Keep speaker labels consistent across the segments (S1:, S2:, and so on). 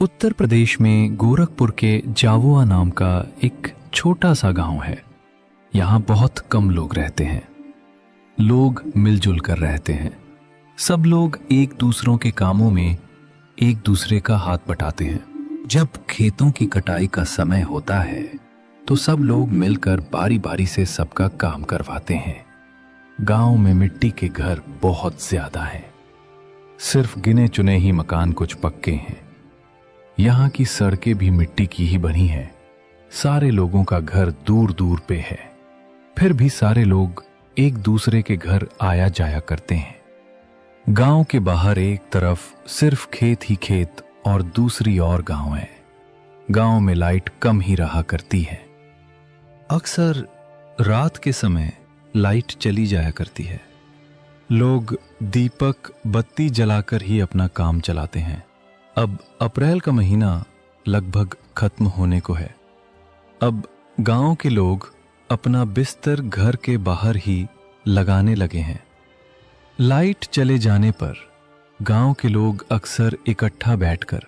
S1: उत्तर प्रदेश में गोरखपुर के जावुआ नाम का एक छोटा सा गांव है। यहाँ बहुत कम लोग रहते हैं। लोग मिलजुल कर रहते हैं। सब लोग एक दूसरों के कामों में एक दूसरे का हाथ बटाते हैं। जब खेतों की कटाई का समय होता है तो सब लोग मिलकर बारी बारी से सबका काम करवाते हैं। गांव में मिट्टी के घर बहुत ज्यादा हैं। सिर्फ गिने चुने ही मकान कुछ पक्के हैं। यहाँ की सड़कें भी मिट्टी की ही बनी हैं। सारे लोगों का घर दूर दूर पे है। फिर भी सारे लोग एक दूसरे के घर आया जाया करते हैं। गांव के बाहर एक तरफ सिर्फ खेत ही खेत और दूसरी ओर गांव है। गांव में लाइट कम ही रहा करती है। अक्सर रात के समय लाइट चली जाया करती है। लोग दीपक बत्ती जलाकर ही अपना काम चलाते हैं। अब अप्रैल का महीना लगभग खत्म होने को है। अब गांव के लोग अपना बिस्तर घर के बाहर ही लगाने लगे हैं। लाइट चले जाने पर गांव के लोग अक्सर इकट्ठा बैठकर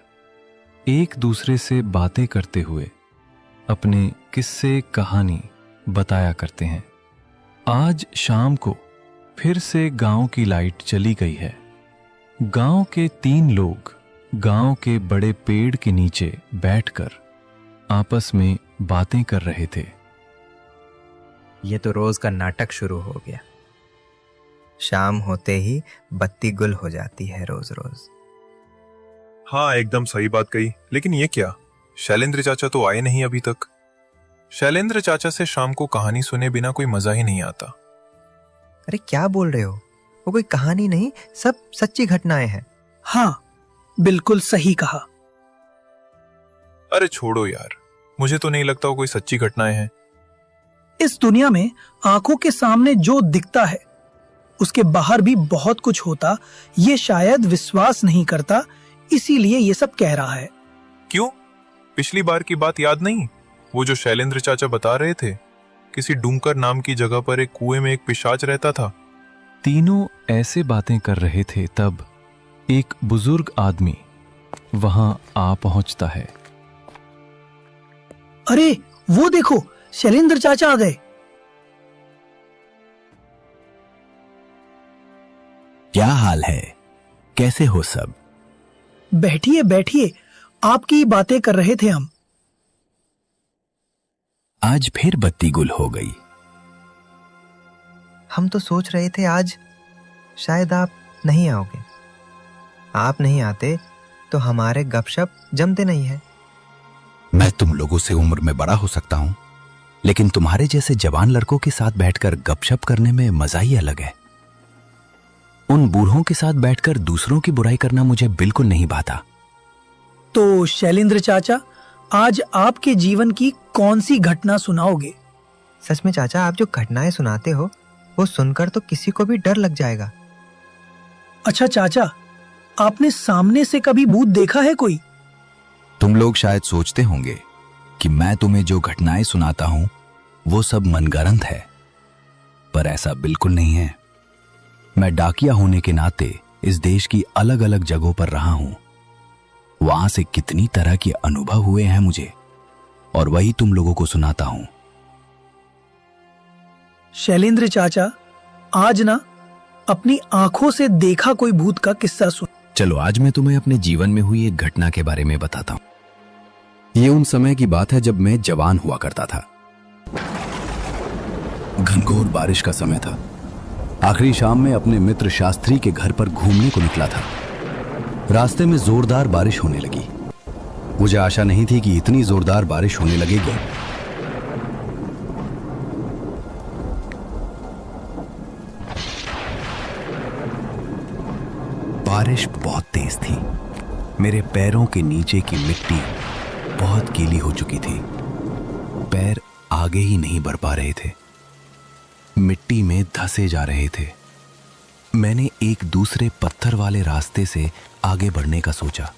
S1: एक दूसरे से बातें करते हुए अपने किस्से कहानी बताया करते हैं। आज शाम को फिर से गांव की लाइट चली गई है। गांव के 3 लोग गांव के बड़े पेड़ के नीचे बैठकर आपस में बातें कर रहे थे।
S2: ये तो रोज का नाटक शुरू हो गया। शाम होते ही बत्ती गुल हो जाती है रोज रोज।
S3: हाँ, एकदम सही बात कही। लेकिन ये क्या, शैलेंद्र चाचा तो आए नहीं अभी तक। शैलेंद्र चाचा से शाम को कहानी सुने बिना कोई मजा ही नहीं आता।
S2: अरे क्या बोल रहे हो? वो कोई कहानी नहीं, सब सच्ची घटनाएं हैं।
S4: हाँ, बिल्कुल सही कहा।
S3: अरे छोड़ो यार, मुझे तो नहीं लगता वो कोई सच्ची घटनाएं हैं।
S4: इस दुनिया में आंखों के सामने जो दिखता है उसके बाहर भी बहुत कुछ होता, ये शायद विश्वास नहीं करता, इसीलिए ये सब कह रहा है।
S3: क्यों? पिछली बार की बात याद नहीं? वो जो शैलेंद्र चाचा बता रहे थे, किसी डूंकर नाम की जगह पर एक कुएं में एक पिशाच रहता था।
S1: तीनों ऐसे बातें कर रहे थे तब एक बुजुर्ग आदमी वहां आ पहुंचता है।
S4: अरे वो देखो, शैलेंद्र चाचा आ गए।
S5: क्या हाल है? कैसे हो सब?
S4: बैठिए बैठिए, आपकी बातें कर रहे थे हम।
S5: आज फिर बत्ती गुल हो गई।
S2: हम तो सोच रहे थे आज शायद आप नहीं आओगे। आप नहीं आते तो हमारे गपशप जमते नहीं है।
S5: मैं तुम लोगों से उम्र में बड़ा हो सकता हूं, लेकिन तुम्हारे जैसे जवान लड़कों के साथ बैठकर गपशप करने में मजा ही अलग है। उन बूढ़ों के साथ बैठकर दूसरों की बुराई करना मुझे बिल्कुल नहीं भाता।
S4: तो शैलेंद्र चाचा, आज आपके जीवन की कौन सी घटना सुनाओगे?
S2: सच में चाचा, आप जो घटनाएं सुनाते हो वो सुनकर तो किसी को भी डर लग जाएगा।
S4: अच्छा चाचा, आपने सामने से कभी भूत देखा है कोई?
S5: तुम लोग शायद सोचते होंगे कि मैं तुम्हें जो घटनाएं सुनाता हूं वो सब मनगढ़ंत है, पर ऐसा बिल्कुल नहीं है। मैं डाकिया होने के नाते इस देश की अलग अलग जगहों पर रहा हूं। वहां से कितनी तरह के अनुभव हुए हैं मुझे, और वही तुम लोगों को सुनाता हूं।
S4: शैलेंद्र चाचा, आज ना अपनी आंखों से देखा कोई भूत का किस्सा सुन।
S5: चलो आज मैं तुम्हें अपने जीवन में हुई एक घटना के बारे में बताता हूं। ये उन समय की बात है जब मैं जवान हुआ करता था। घनघोर बारिश का समय था। आखिरी शाम में अपने मित्र शास्त्री के घर पर घूमने को निकला था। रास्ते में जोरदार बारिश होने लगी। मुझे आशा नहीं थी कि इतनी जोरदार बारिश होने लगेगी। बारिश बहुत तेज थी। मेरे पैरों के नीचे की मिट्टी बहुत गीली हो चुकी थी। पैर आगे ही नहीं बढ़ पा रहे थे, मिट्टी में धंसे जा रहे थे। मैंने एक दूसरे पत्थर वाले रास्ते से आगे बढ़ने का सोचा,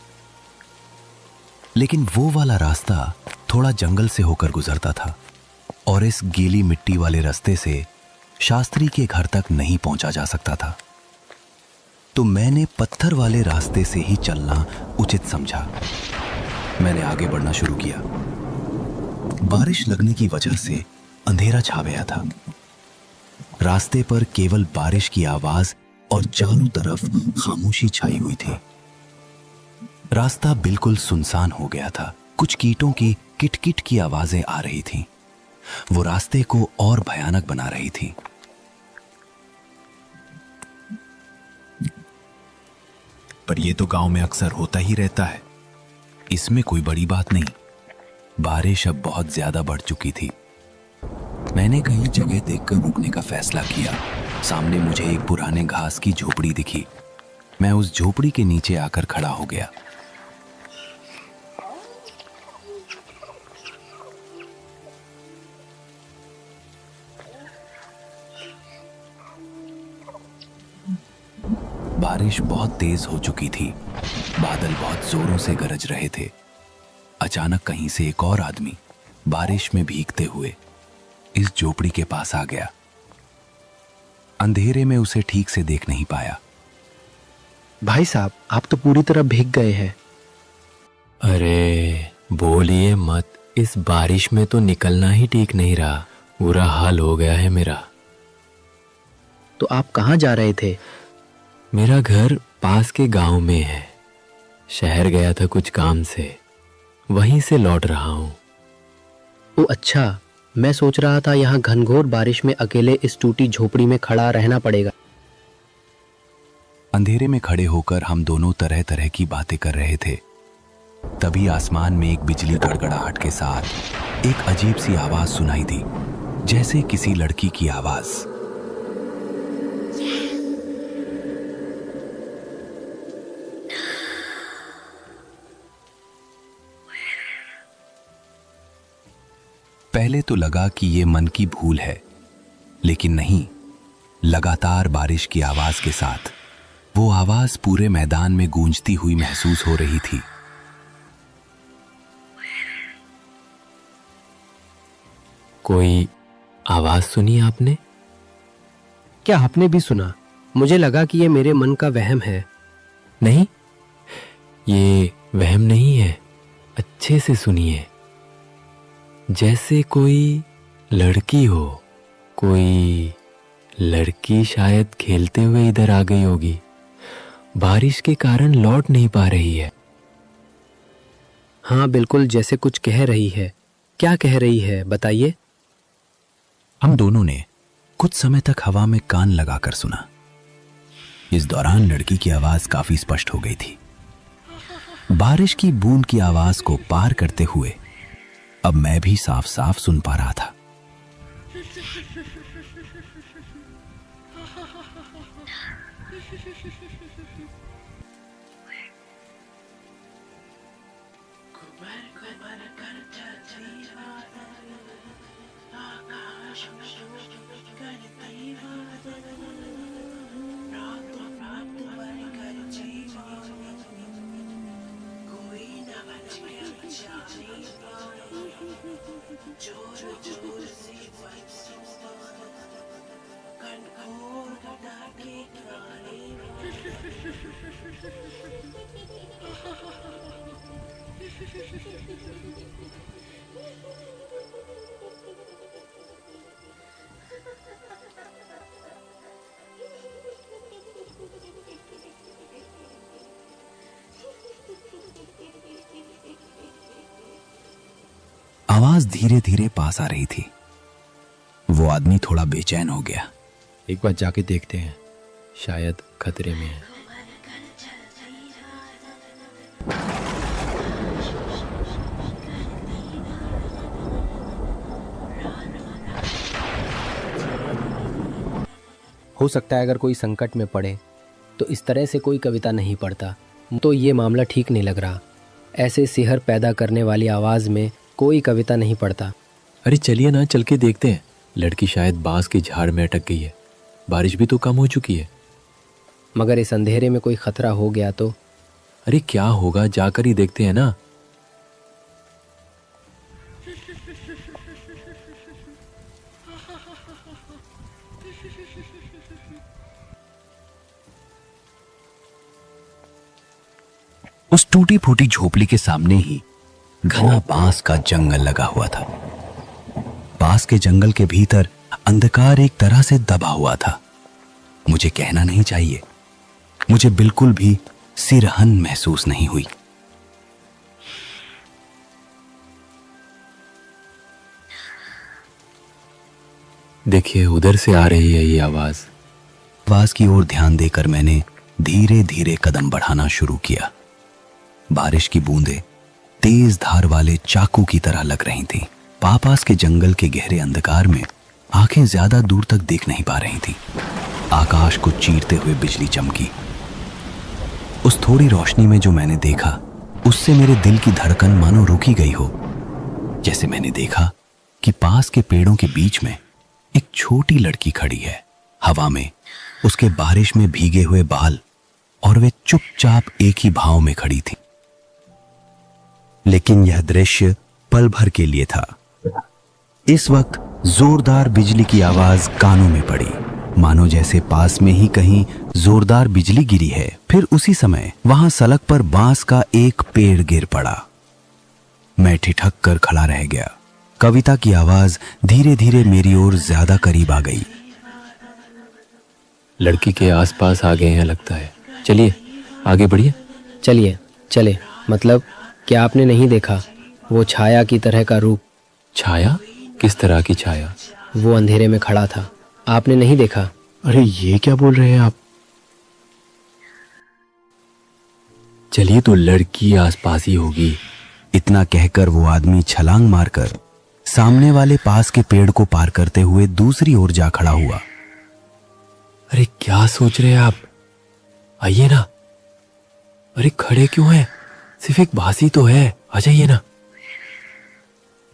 S5: लेकिन वो वाला रास्ता थोड़ा जंगल से होकर गुजरता था और इस गीली मिट्टी वाले रास्ते से शास्त्री के घर तक नहीं पहुंचा जा सकता था। तो मैंने पत्थर वाले रास्ते से ही चलना उचित समझा। मैंने आगे बढ़ना शुरू किया। बारिश लगने की वजह से अंधेरा छा गया था। रास्ते पर केवल बारिश की आवाज और चारों तरफ खामोशी छाई हुई थी। रास्ता बिल्कुल सुनसान हो गया था। कुछ कीटों की किटकिट की आवाजें आ रही थीं। वो रास्ते को और भयानक बना रही थी। पर यह तो गांव में अक्सर होता ही रहता है, इसमें कोई बड़ी बात नहीं। बारिश अब बहुत ज्यादा बढ़ चुकी थी। मैंने कहीं जगह देखकर रुकने का फैसला किया। सामने मुझे एक पुराने घास की झोपड़ी दिखी। मैं उस झोपड़ी के नीचे आकर खड़ा हो गया। बारिश बहुत तेज हो चुकी थी। बादल बहुत जोरों से गरज रहे थे। अचानक कहीं से एक और आदमी बारिश में भीगते हुए इस झोपड़ी के पास आ गया। अंधेरे में उसे ठीक से देख नहीं पाया।
S6: भाई साहब, आप तो पूरी तरह भीग गए हैं।
S7: अरे बोलिए मत, इस बारिश में तो निकलना ही ठीक नहीं रहा। बुरा हाल हो गया है मेरा।
S6: तो आप कहाँ जा रहे थे?
S7: मेरा घर पास के गांव में है। शहर गया था कुछ काम से, वहीं से लौट रहा हूँ।
S6: ओ अच्छा, मैं सोच रहा था यहाँ घनघोर बारिश में अकेले इस टूटी झोपड़ी में खड़ा रहना पड़ेगा।
S5: अंधेरे में खड़े होकर हम दोनों तरह तरह की बातें कर रहे थे। तभी आसमान में एक बिजली गड़गड़ाहट के साथ एक अजीब सी आवाज सुनाई दी, जैसे किसी लड़की की आवाज। पहले तो लगा कि ये मन की भूल है, लेकिन नहीं। लगातार बारिश की आवाज के साथ वो आवाज पूरे मैदान में गूंजती हुई महसूस हो रही थी।
S7: कोई आवाज सुनी आपने?
S6: क्या आपने भी सुना? मुझे लगा कि ये मेरे मन का वहम है।
S7: नहीं, ये वहम नहीं है। अच्छे से सुनिए। जैसे कोई लड़की हो। कोई लड़की शायद खेलते हुए इधर आ गई होगी। बारिश के कारण लौट नहीं पा रही है।
S6: हाँ बिल्कुल, जैसे कुछ कह रही है। क्या कह रही है बताइए?
S5: हम दोनों ने कुछ समय तक हवा में कान लगाकर सुना। इस दौरान लड़की की आवाज काफी स्पष्ट हो गई थी। बारिश की बूंद की आवाज को पार करते हुए अब मैं भी साफ साफ सुन पा रहा था। आवाज धीरे धीरे पास आ रही थी। वो आदमी थोड़ा बेचैन हो गया।
S7: एक बार जाके देखते हैं, शायद खतरे में है।
S6: हो सकता है अगर कोई संकट में पड़े तो इस तरह से कोई कविता नहीं पढ़ता। तो ये मामला ठीक नहीं लग रहा। ऐसे सिहर पैदा करने वाली आवाज में कोई कविता नहीं पढ़ता।
S7: अरे चलिए ना, चल के देखते हैं। लड़की शायद बांस के झाड़ में अटक गई है। बारिश भी तो कम हो चुकी है।
S6: मगर इस अंधेरे में कोई खतरा हो गया तो?
S7: अरे क्या होगा, जाकर ही देखते हैं ना।
S5: उस टूटी फूटी झोपड़ी के सामने ही घना बांस का जंगल लगा हुआ था। पास के जंगल के भीतर अंधकार एक तरह से दबा हुआ था। मुझे कहना नहीं चाहिए, मुझे बिल्कुल भी सिरहन महसूस नहीं हुई।
S7: देखिए, उधर से आ रही है ये आवाज
S5: की ओर ध्यान देकर मैंने धीरे धीरे कदम बढ़ाना शुरू किया। बारिश की बूंदें तेज धार वाले चाकू की तरह लग रही थीं। पास के जंगल के गहरे अंधकार में आंखें ज्यादा दूर तक देख नहीं पा रही थीं। आकाश को चीरते हुए बिजली चमकी। उस थोड़ी रोशनी में जो मैंने देखा, उससे मेरे दिल की धड़कन मानो रुकी गई हो। जैसे मैंने देखा कि पास के पेड़ों के बीच में एक छोटी लड़की खड़ी है, हवा में उसके बारिश में भीगे हुए बाल, और वे चुपचाप एक ही भाव में खड़ी थी। लेकिन यह दृश्य पल भर के लिए था। इस वक्त जोरदार बिजली की आवाज कानों में पड़ी, मानो जैसे पास में ही कहीं जोरदार बिजली गिरी है। फिर उसी समय वहां सड़क पर बांस का एक पेड़ गिर पड़ा। मैं ठिठक कर खड़ा रह गया। कविता की आवाज धीरे धीरे मेरी ओर ज्यादा करीब आ गई।
S7: लड़की के आसपास आ गए हैं लगता है। चलिए आगे बढ़िए।
S6: चलिए चले। मतलब क्या आपने नहीं देखा वो छाया की तरह का रूप?
S7: छाया? किस तरह की छाया?
S6: वो अंधेरे में खड़ा था, आपने नहीं देखा?
S7: अरे ये क्या बोल रहे हैं आप? चलिए, तो लड़की आसपास ही होगी।
S5: इतना कहकर वो आदमी छलांग मारकर सामने वाले पास के पेड़ को पार करते हुए दूसरी ओर जा खड़ा हुआ।
S7: अरे क्या सोच रहे हैं आप? आइए ना। अरे खड़े क्यों हैं? सिर्फ एक बांसी तो है, आ जाइए ना।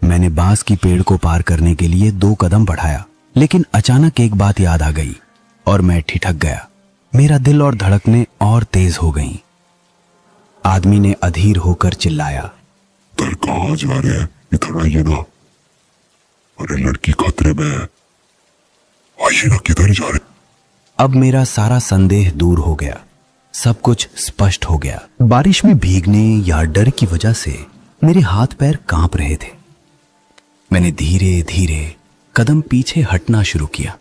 S5: मैंने बांस की पेड़ को पार करने के लिए 2 कदम बढ़ाया, लेकिन अचानक एक बात याद आ गई और मैं ठिठक गया। मेरा दिल और धड़कनें और तेज हो गईं। आदमी ने अधीर होकर चिल्लाया,
S8: तर कहाँ जा रहे हैं? इधर आइए ना। अरे लड़की खतरे में है, आइए ना। किधर जा रहे?
S5: अब मेरा सारा संदेह दूर हो गया। सब कुछ स्पष्ट हो गया। बारिश में भीगने या डर की वजह से मेरे हाथ पैर कांप रहे थे। मैंने धीरे धीरे कदम पीछे हटना शुरू किया।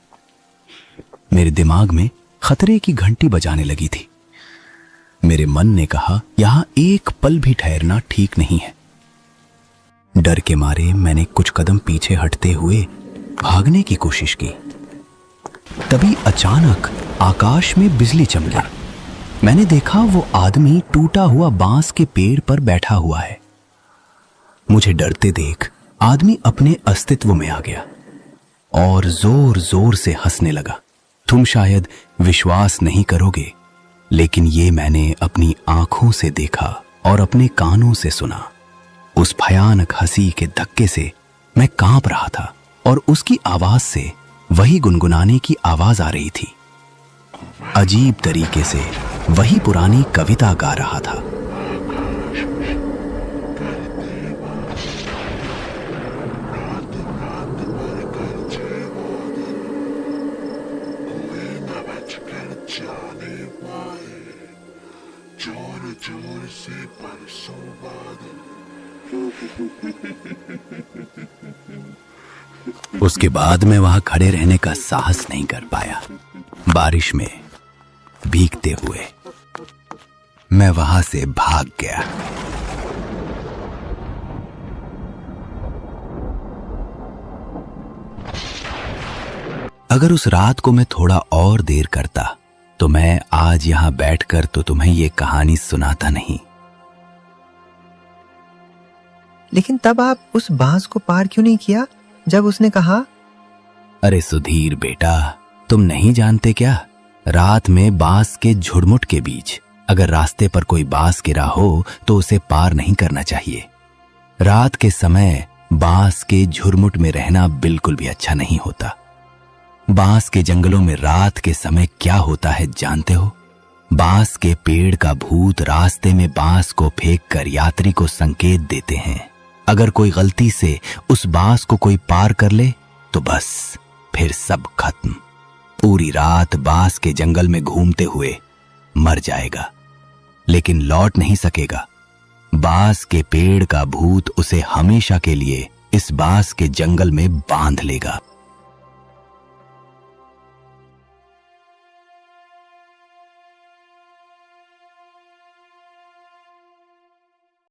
S5: मेरे दिमाग में खतरे की घंटी बजाने लगी थी। मेरे मन ने कहा, यहां एक पल भी ठहरना ठीक नहीं है। डर के मारे मैंने कुछ कदम पीछे हटते हुए भागने की कोशिश की। तभी अचानक आकाश में बिजली चमकी। मैंने देखा वो आदमी टूटा हुआ बांस के पेड़ पर बैठा हुआ है। मुझे डरते देख आदमी अपने अस्तित्व में आ गया और जोर जोर से हंसने लगा। तुम शायद विश्वास नहीं करोगे, लेकिन ये मैंने अपनी आंखों से देखा और अपने कानों से सुना। उस भयानक हंसी के धक्के से मैं कांप रहा था और उसकी आवाज से वही गुनगुनाने की आवाज आ रही थी। अजीब तरीके से वही पुरानी कविता गा रहा था। उसके बाद मैं वहां खड़े रहने का साहस नहीं कर पाया। बारिश में भीगते हुए मैं वहां से भाग गया। अगर उस रात को मैं थोड़ा और देर करता तो मैं आज यहां बैठकर तो तुम्हें ये कहानी सुनाता नहीं।
S2: लेकिन तब आप उस बांस को पार क्यों नहीं किया जब उसने कहा?
S5: अरे सुधीर बेटा, तुम नहीं जानते क्या? रात में बांस के झुरमुट के बीच अगर रास्ते पर कोई बांस गिरा हो तो उसे पार नहीं करना चाहिए। रात के समय बांस के झुरमुट में रहना बिल्कुल भी अच्छा नहीं होता। बांस के जंगलों में रात के समय क्या होता है जानते हो? बांस के पेड़ का भूत रास्ते में बांस को फेंक कर यात्री को संकेत देते हैं। अगर कोई गलती से उस बांस को कोई पार कर ले तो बस फिर सब खत्म। पूरी रात बांस के जंगल में घूमते हुए मर जाएगा, लेकिन लौट नहीं सकेगा। बांस के पेड़ का भूत उसे हमेशा के लिए इस बांस के जंगल में बांध लेगा।